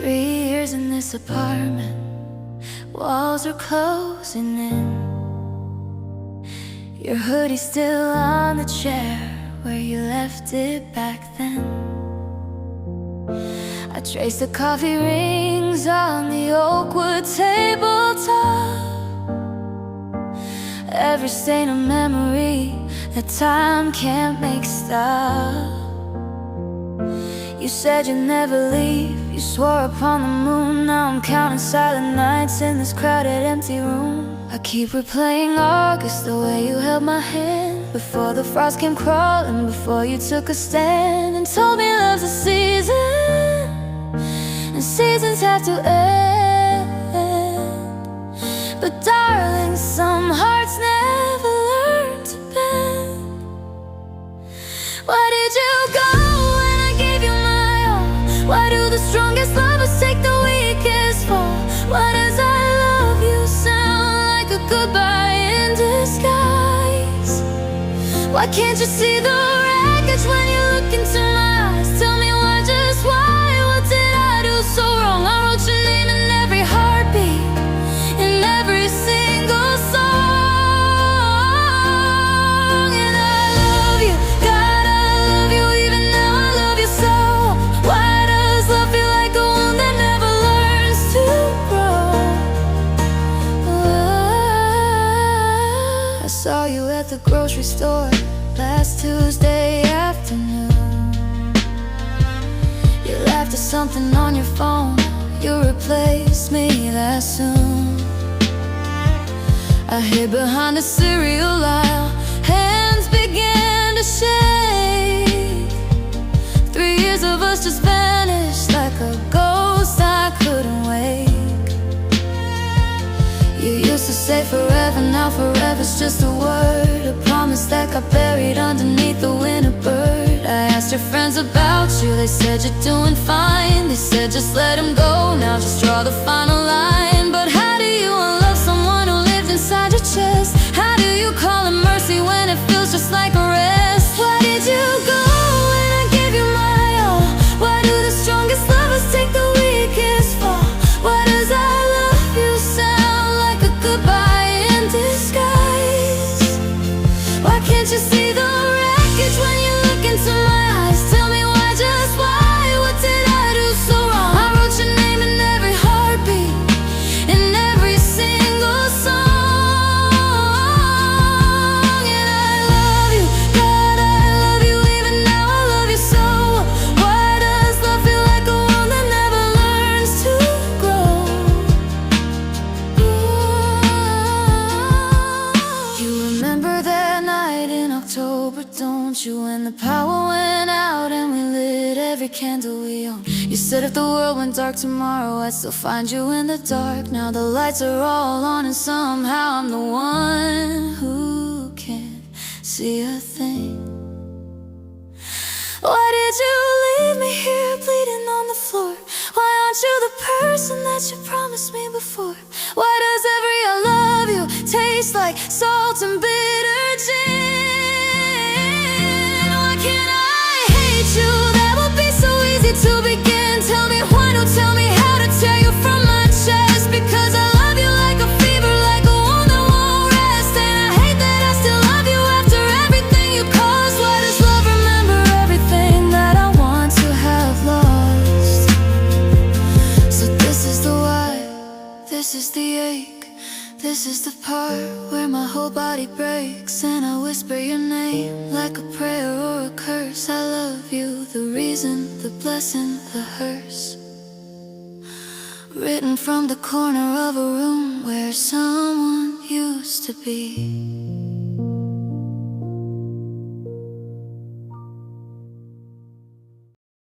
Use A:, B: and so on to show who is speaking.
A: 3 years in this apartment, walls are closing in. Your hoodie's still on the chair where you left it back then. I trace the coffee rings on the oakwood tabletop, every stain of memory that time can't make stop. You said you'd never leave, you swore upon the moon. Now I'm counting silent nights in this crowded, empty room. I keep replaying August, the way you held my hand, before the frost came crawling, before you took a stand and told me love's a season, and seasons have to end. But darling, some hearts never learn to bend. Why did you go? Why do the strongest lovers take the weakest fall? Why does I love you sound like a goodbye in disguise? Why can't you see the wreckage when you look into my eyes? Tell me why, just why? What did I do so wrong? I wrote your name in every heartbeat, in every single song. And I love you, God, I love you, even now I love you so. Why love feel like a wound that never learns to grow? I saw you at the grocery store last Tuesday afternoon. You laughed at something on your phone, you replaced me that soon. I hid behind the cereal aisle, hands began to shake. 3 years of us just vanished like a ghost I couldn't wake. You used to say forever, now forever's just a word, a promise that got buried underneath the winter bird. I asked your friends about you, they said you're doing fine. They said just let him go, now just draw the final line. But how do you unlove someone who lived inside your chest? How do you call it mercy when it feels just like a rest? Why did you go? Strongest lovers take the weakest fall. Why does I love you sound like a goodbye in disguise? Why can't you see the wreckage when you look into my eyes? Tell me why, just why? What did I do so wrong? I wrote your name in every heartbeat, in every single song. And I love you, God, I love you, even now I love you so. Why does love feel like a wound that never learns to grow? You remember that night in October, don't you? When the power went out and we lit every candle we owned. You said if the world went dark tomorrow, I'd still find you in the dark. Now the lights are all on and somehow I'm the one who can't see a thing. Why did you leave me here bleeding on the floor? Why aren't you the person that you promised me before? Why does every I love you taste like salt and bitter gin? Why can't I hate you? That would be so easy to begin. Tell me why, don't tell me how to tear you from my chest. Because I love you like a fever, like a wound that won't rest. And I hate that I still love you after everything you caused. Why does love remember everything that I want to have lost? So this is the why, this is the ache, this is the part where my whole body breaks and I whisper your name like a prayer or a curse. I love you, the reason, the blessing, the hearse, written from the corner of a room where someone used to be.